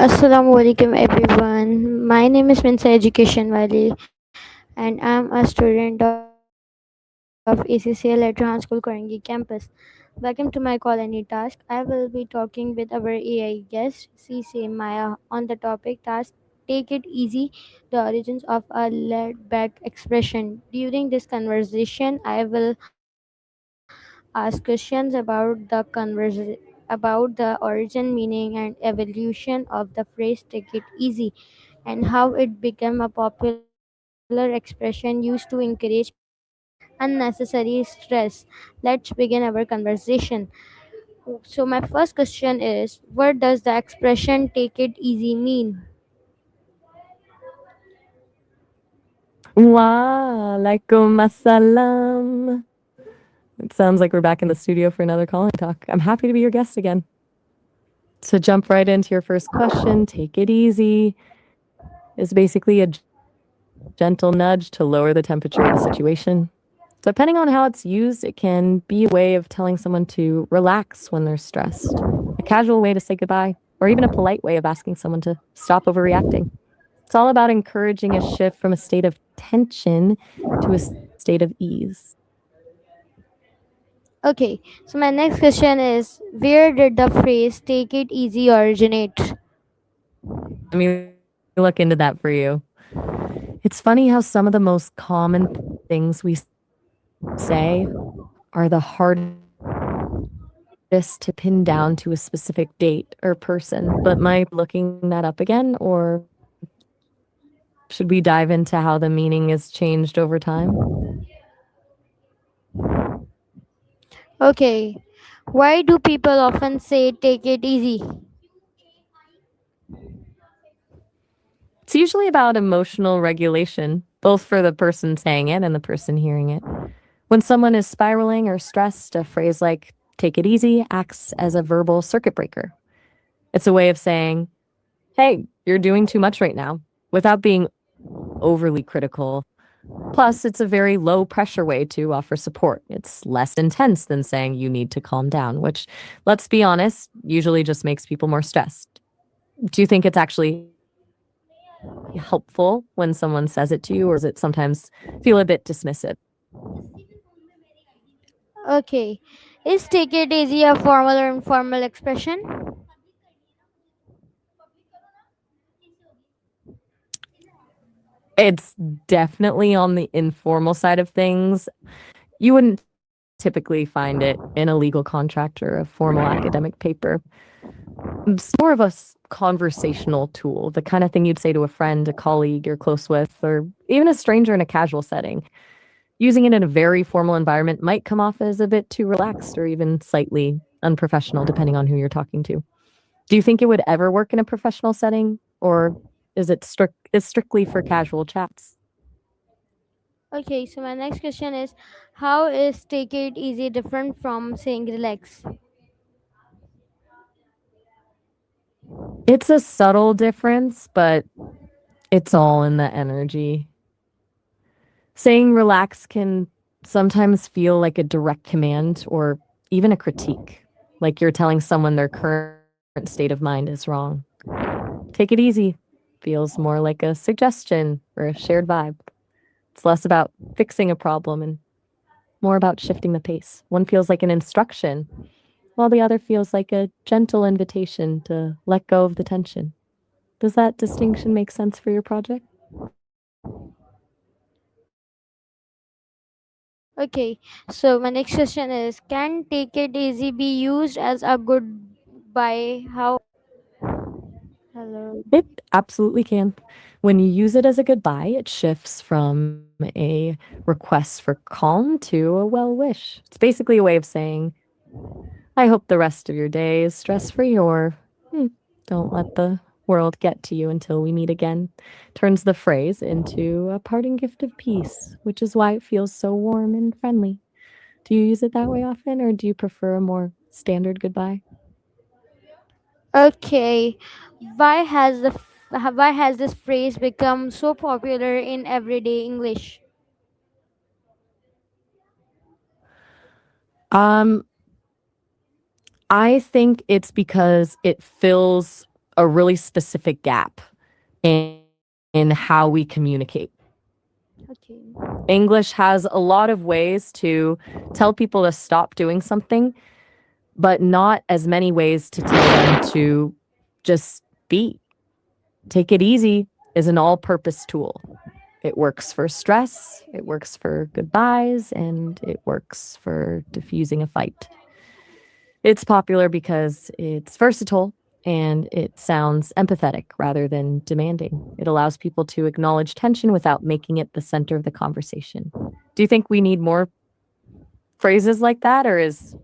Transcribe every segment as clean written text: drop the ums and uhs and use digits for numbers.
Assalam-o-Alaikum everyone. My name is Minsa Education Wali and I'm a student of ACCL at Rehan School Korangi Campus. Welcome to my call any task. I will be talking with our AI guest Sesame Maya on the topic task Take It Easy, the origins of a laid back expression. During this conversation I will ask questions about the origin, meaning and evolution of the phrase take it easy and how it became a popular expression used to encourage people to avoid unnecessary stress. Let's begin our conversation. So, my first question is, what does the expression take it easy mean? Waalaikum assalam. It sounds like we're back in the studio for another call and talk. I'm happy to be your guest again. To jump right into your first question, take it easy is basically a gentle nudge to lower the temperature of the situation. Depending on how it's used, it can be a way of telling someone to relax when they're stressed, a casual way to say goodbye, or even a polite way of asking someone to stop overreacting. It's all about encouraging a shift from a state of tension to a state of ease. Okay, so my next question is, where did the phrase take it easy originate? Let me look into that for you. It's funny how some of the most common things we say are the hardest to pin down to a specific date or person. But am I looking that up again, or should we dive into how the meaning is changed over time? Okay, why do people often say take it easy? It's usually about emotional regulation, both for the person saying it and the person hearing it. When someone is spiraling or stressed, a phrase like take it easy acts as a verbal circuit breaker. It's a way of saying, hey, you're doing too much right now, without being overly critical. Plus, it's a very low pressure way to offer support. It's less intense than saying you need to calm down, which, let's be honest, usually just makes people more stressed. Do you think it's actually helpful when someone says it to you, or does it sometimes feel a bit dismissive? Okay, is take it easy a formal or informal expression? It's definitely on the informal side of things. You wouldn't typically find it in a legal contract or a formal academic paper. It's more of a conversational tool, the kind of thing you'd say to a friend, a colleague you're close with, or even a stranger in a casual setting. Using it in a very formal environment might come off as a bit too relaxed or even slightly unprofessional, depending on who you're talking to. Do you think it would ever work in a professional setting, or is strictly for casual chats? Okay, so my next question is, how is take it easy different from saying relax? It's a subtle difference, but it's all in the energy. Saying relax can sometimes feel like a direct command or even a critique, like you're telling someone their current state of mind is wrong. Take it easy feels more like a suggestion or a shared vibe. It's less about fixing a problem and more about shifting the pace. One feels like an instruction, while the other feels like a gentle invitation to let go of the tension. Does that distinction make sense for your project? Okay, so my next question is, can take it easy be used as a goodbye? How? Hello. It absolutely can. When you use it as a goodbye, it shifts from a request for calm to a well wish. It's basically a way of saying, I hope the rest of your day is stress free, or don't let the world get to you until we meet again. Turns the phrase into a parting gift of peace, which is why it feels so warm and friendly. Do you use it that way often, or do you prefer a more standard goodbye? Okay, why has why has this phrase become so popular in everyday English? Um, I think it's because it fills a really specific gap in how we communicate. Okay. English has a lot of ways to tell people to stop doing something, but not as many ways to tell them to just be. Take it easy is an all purpose tool. It works for stress, it works for goodbyes, and it works for diffusing a fight. It's popular because it's versatile and it sounds empathetic rather than demanding. It allows people to acknowledge tension without making it the center of the conversation. Do you think we need more phrases like that, or is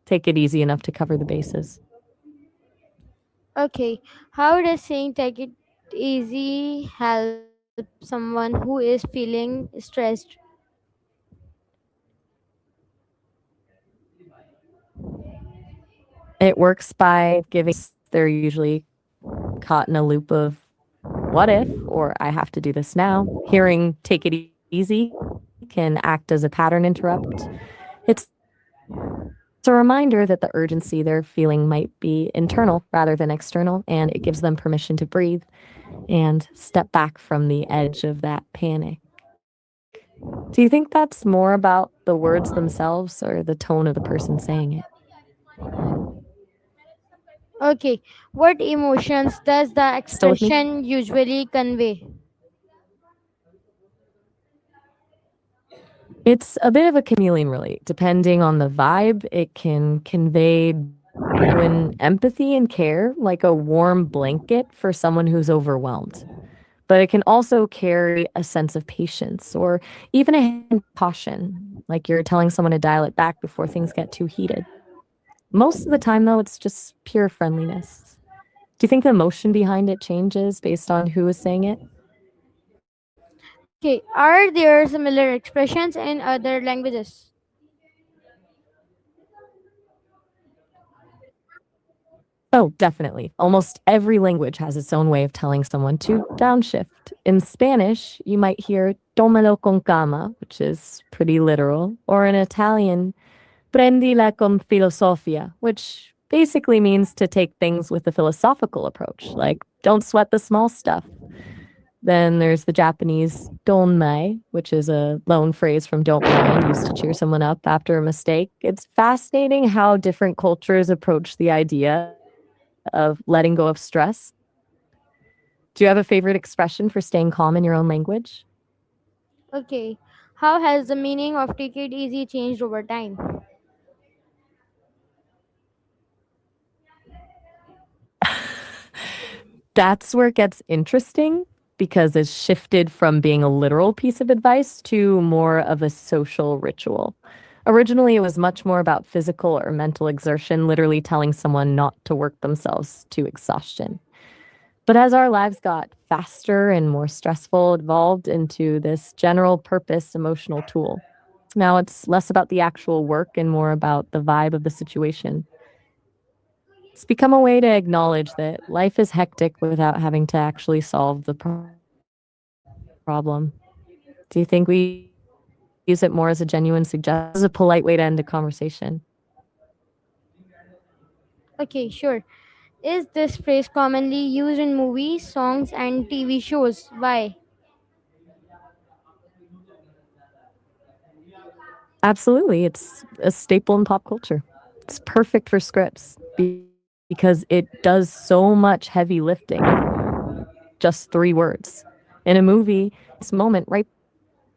take it easy enough to cover the bases? Okay. How does saying take it easy help someone who is feeling stressed? It works by giving they're usually caught in a loop of what if or I have to do this now. Hearing take it easy can act as a pattern interrupt. It's a reminder that the urgency they're feeling might be internal rather than external, and it gives them permission to breathe and step back from the edge of that panic. Do you think that's more about the words themselves or the tone of the person saying it? Okay. What emotions does the Still with me? expression usually convey? It's a bit of a chameleon, really. Depending on the vibe, it can convey genuine empathy and care, like a warm blanket for someone who's overwhelmed. But it can also carry a sense of patience or even a hint of caution, like you're telling someone to dial it back before things get too heated. Most of the time, though, it's just pure friendliness. Do you think the emotion behind it changes based on who is saying it? Okay. Are there similar expressions in other languages? Oh, definitely. Almost every language has its own way of telling someone to downshift. In Spanish, you might hear tómalo con calma, which is pretty literal, or in Italian, prendila con filosofia, which basically means to take things with a philosophical approach, like don't sweat the small stuff. Then there's the Japanese donmai, which is a loan phrase from don't mind, used to cheer someone up after a mistake. It's fascinating how different cultures approach the idea of letting go of stress. Do you have a favorite expression for staying calm in your own language? Okay. How has the meaning of take it easy changed over time? That's where it gets interesting because it's shifted from being a literal piece of advice to more of a social ritual. Originally, it was much more about physical or mental exertion, literally telling someone not to work themselves to exhaustion. But as our lives got faster and more stressful, it evolved into this general purpose emotional tool. Now it's less about the actual work and more about the vibe of the situation. It's become a way to acknowledge that life is hectic without having to actually solve the problem. Do you think we use it more as a genuine suggestion or as a polite way to end a conversation? Okay, sure. Is this phrase commonly used in movies, songs, and TV shows? Why? Absolutely. It's a staple in pop culture. It's perfect for scripts because it does so much heavy lifting with just 3 words. In a movie, this moment right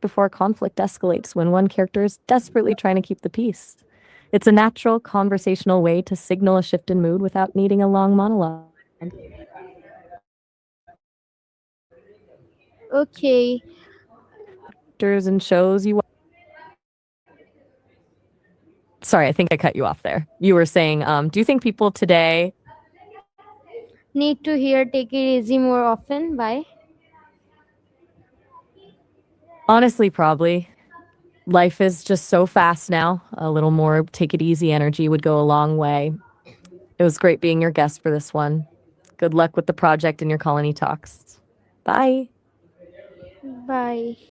before conflict escalates when one character is desperately trying to keep the peace. It's a natural conversational way to signal a shift in mood without needing a long monologue. Okay. Actors and shows you Sorry, I think I cut you off there. You were saying, do you think people today, Need to hear take it easy more often? Why? honestly, probably. Life is just so fast now. A little more take it easy energy would go a long way. It was great being your guest for this one. Good luck with the project and your colony talks. Bye. Bye.